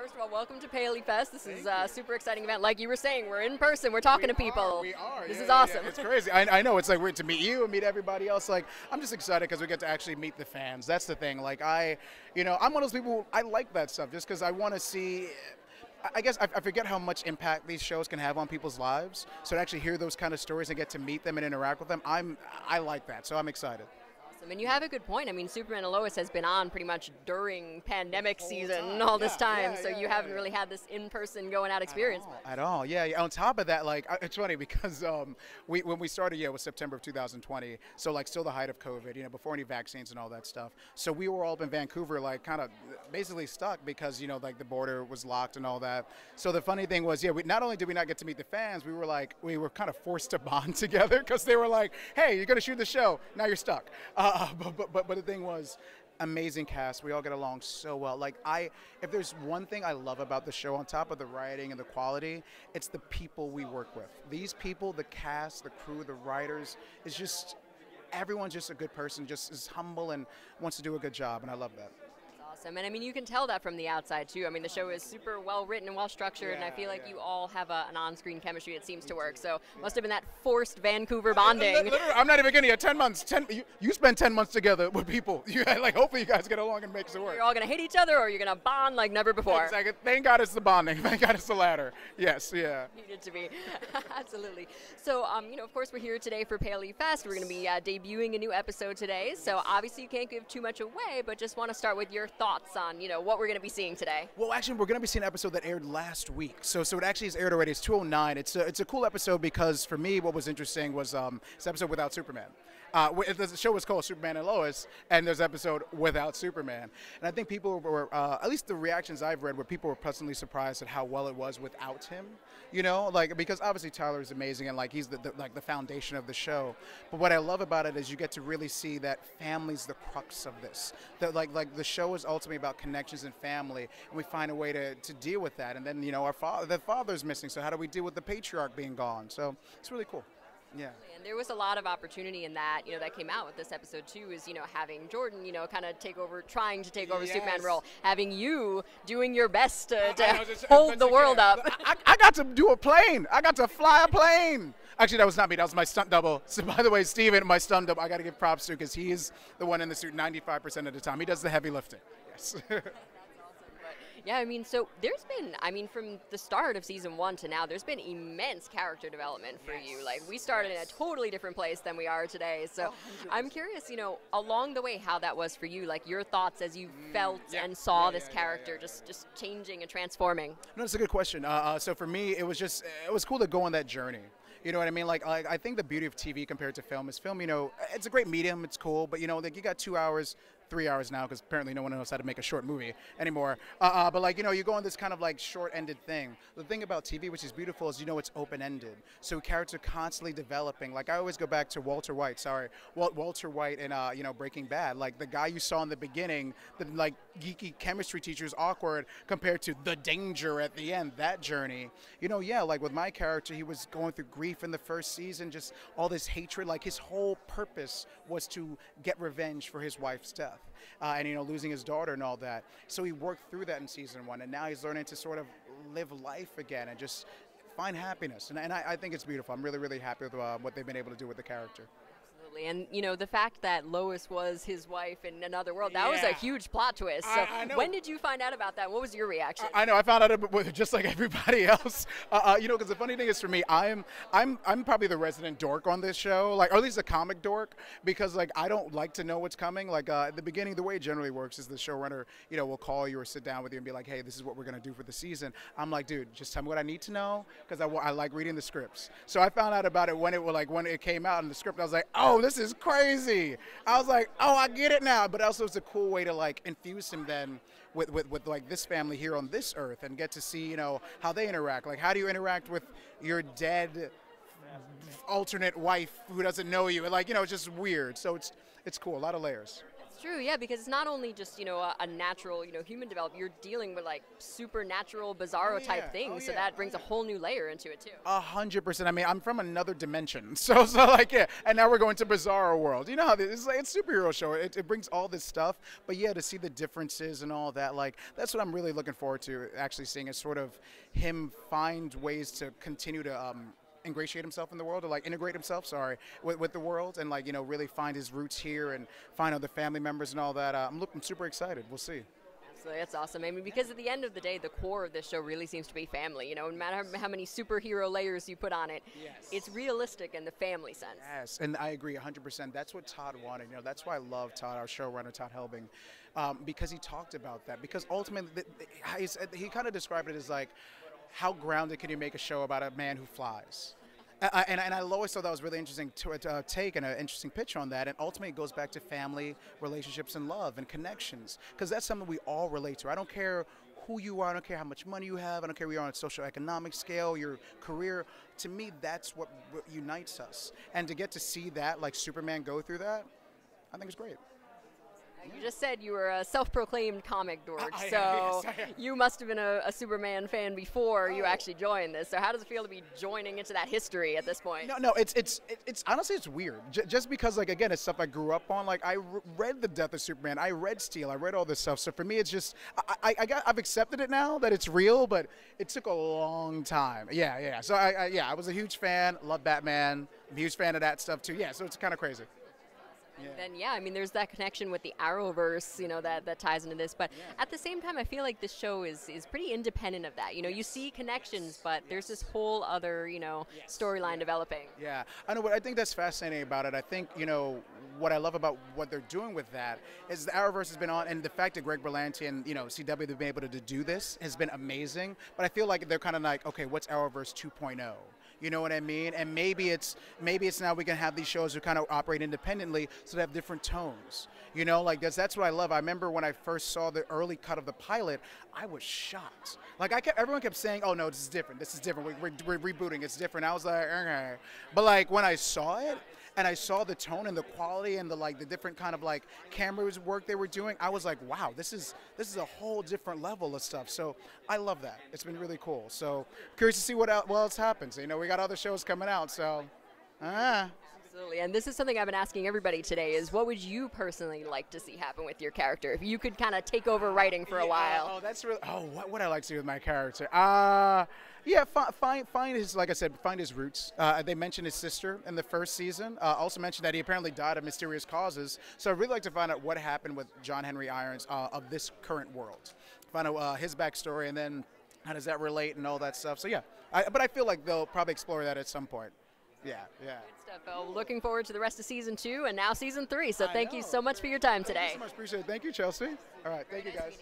first of all, welcome to PaleyFest. This is a super exciting event. Like you were saying, we're in person. We're talking to people. We are. This is awesome. Yeah. It's crazy. I know. It's like weird to meet you and meet everybody else. Like, I'm just excited because we get to actually meet the fans. That's the thing. Like, I'm one of those people, I like that stuff just because I want to see. I guess I forget how much impact these shows can have on people's lives. So to actually hear those kind of stories and get to meet them and interact with them, I like that. So I'm excited. And you have a good point. I mean, Superman Lois has been on pretty much during pandemic season all this time, so you haven't really had this in-person going-out experience. At all. Yeah. On top of that, like, it's funny because when we started, it was September of 2020, so like still the height of COVID, before any vaccines and all that stuff. So we were all up in Vancouver, like kind of basically stuck because, like the border was locked and all that. So the funny thing was, not only did we not get to meet the fans, we were kind of forced to bond together because they were like, hey, you're going to shoot the show, now you're stuck. But the thing was, amazing cast. We all get along so well. Like, if there's one thing I love about the show, on top of the writing and the quality, it's the people we work with. These people, the cast, the crew, the writers, is just, everyone's just a good person, just is humble and wants to do a good job, and I love that. Awesome. And I mean, you can tell that from the outside too. I mean, the show is super well written and well structured, and I feel like you all have an on-screen chemistry that seems to work. So must have been that forced Vancouver bonding. I'm not even kidding you. 10 months. You spend 10 months together with people. Hopefully you guys get along and make it work. You're all gonna hate each other, or you're gonna bond like never before. Exactly. Thank God it's the bonding. Thank God it's the latter. Yes. Yeah. Needed to be. Absolutely. So, of course, we're here today for PaleyFest. We're gonna be debuting a new episode today. So obviously you can't give too much away, but just want to start with your thoughts on what we're going to be seeing today. Well, actually, we're going to be seeing an episode that aired last week. So it actually is aired already. It's 209. It's a cool episode because for me, what was interesting was this episode without Superman. The show was called Superman and Lois, and there's an episode without Superman. And I think people were, at least the reactions I've read, where people were pleasantly surprised at how well it was without him. Because obviously Tyler is amazing and like he's the foundation of the show. But what I love about it is you get to really see that family's the crux of this. That like the show is ultimately about connections and family, and we find a way to deal with that. And then the father's missing, so how do we deal with the patriarch being gone? So it's really cool. Yeah. And there was a lot of opportunity in that, that came out with this episode too, is, having Jordan, kind of trying to take over the Superman role, having you doing your best to hold the world up. I got to do a plane. I got to fly a plane. Actually, that was not me. That was my stunt double. So, by the way, Steven, my stunt double, I got to give props to because he's the one in the suit 95% of the time. He does the heavy lifting. Yes. Yeah, I mean, so there's been, from the start of season 1 to now, there's been immense character development for you. Like, we started in a totally different place than we are today. So I'm curious, along the way, how that was for you, like your thoughts as you felt and saw this character just changing and transforming. No, that's a good question. So for me, it was cool to go on that journey. You know what I mean? Like I think the beauty of TV compared to film is film, it's a great medium, it's cool, but like you got 2 hours, 3 hours now, because apparently no one knows how to make a short movie anymore. But you go on this kind of like short-ended thing. The thing about TV, which is beautiful, is it's open-ended. So characters are constantly developing. Like I always go back to Walter White in Breaking Bad. Like the guy you saw in the beginning, the like geeky chemistry teacher is awkward compared to the danger at the end. That journey, like with my character, he was going through grief in the first season, just all this hatred. Like his whole purpose was to get revenge for his wife's death. And losing his daughter and all that. So he worked through that in season 1, and now he's learning to sort of live life again and just find happiness. And I think it's beautiful. I'm really, really happy with what they've been able to do with the character. And, the fact that Lois was his wife in another world, that was a huge plot twist. So I know. When did you find out about that? What was your reaction? I know. I found out just like everybody else. Because the funny thing is for me, I'm probably the resident dork on this show, or at least a comic dork, because I don't like to know what's coming. At the beginning, the way it generally works is the showrunner, will call you or sit down with you and be like, hey, this is what we're going to do for the season. I'm like, dude, just tell me what I need to know, because I like reading the scripts. So I found out about it when it came out in the script. I was like, oh, this is crazy. I was like, oh, I get it now. But also it's a cool way to infuse him then with this family here on this earth and get to see, how they interact. Like, how do you interact with your dead alternate wife who doesn't know you? And it's just weird. So it's cool. A lot of layers. True, yeah, because it's not only just, a natural, human development. You're dealing with like supernatural, bizarro type things, so that brings a whole new layer into it too. 100%. I mean, I'm from another dimension, so like yeah. And now we're going to bizarro world. You know how this is like it's a superhero show. It brings all this stuff, but yeah, to see the differences and all that, like that's what I'm really looking forward to actually seeing is sort of him find ways to continue to ingratiate himself in the world, or like integrate himself, with the world, and like really find his roots here and find other family members and all that. I'm super excited. We'll see. Absolutely, that's awesome. I mean, because at the end of the day, the core of this show really seems to be family. No matter how many superhero layers you put on it, it's realistic in the family sense. Yes, and I agree 100%. That's what Todd wanted. That's why I love Todd, our showrunner, Todd Helbing, because he talked about that. Because ultimately, he kind of described it as like, how grounded can you make a show about a man who flies? And I always thought that was really interesting to take and an interesting pitch on that. And ultimately, it goes back to family, relationships, and love and connections. Because that's something we all relate to. I don't care who you are. I don't care how much money you have. I don't care where you are on a socioeconomic scale, your career. To me, that's what unites us. And to get to see that, like Superman go through that, I think it's great. You just said you were a self-proclaimed comic dork, so yes, I am. You must have been a Superman fan before you actually joined this. So how does it feel to be joining into that history at this point? No, it's honestly it's weird. Just because like again, it's stuff I grew up on. Like I read The Death of Superman, I read Steel, I read all this stuff. So for me, it's just I've accepted it now that it's real, but it took a long time. Yeah. So I was a huge fan. Love Batman. I'm a huge fan of that stuff too. Yeah, so it's kind of crazy. Then I mean, there's that connection with the Arrowverse, that ties into this. But at the same time, I feel like this show is pretty independent of that. You see connections, but there's this whole other, storyline developing. Yeah, I know. But I think that's fascinating about it. I think what I love about what they're doing with that is the Arrowverse has been on, and the fact that Greg Berlanti and CW have been able to do this has been amazing. But I feel like they're kind of like, okay, what's Arrowverse 2.0? You know what I mean? And maybe it's now we can have these shows who kind of operate independently, so they have different tones. Like that's what I love. I remember when I first saw the early cut of the pilot, I was shocked. Like everyone kept saying, "Oh no, this is different. This is different. We're rebooting. It's different." I was like, okay. But like when I saw it, and I saw the tone and the quality and the different kind of like cameras work they were doing, I was like, wow, this is a whole different level of stuff. So I love that. It's been really cool. So curious to see what else happens. We got other shows coming out. So, Absolutely. And this is something I've been asking everybody today is what would you personally like to see happen with your character if you could kind of take over writing for a while? Oh, that's really. Oh, what would I like to do with my character? Find his, like I said, find his roots. They mentioned his sister in the first season. Also mentioned that he apparently died of mysterious causes. So I'd really like to find out what happened with John Henry Irons of this current world. Find out his backstory, and then how does that relate and all that stuff. So yeah, but I feel like they'll probably explore that at some point. Yeah. Good stuff. Looking forward to the rest of season 2 and now season 3. So thank you so much for your time today. Thank you so much. Appreciate it. Thank you, Chelsea. All right. Thank you, guys.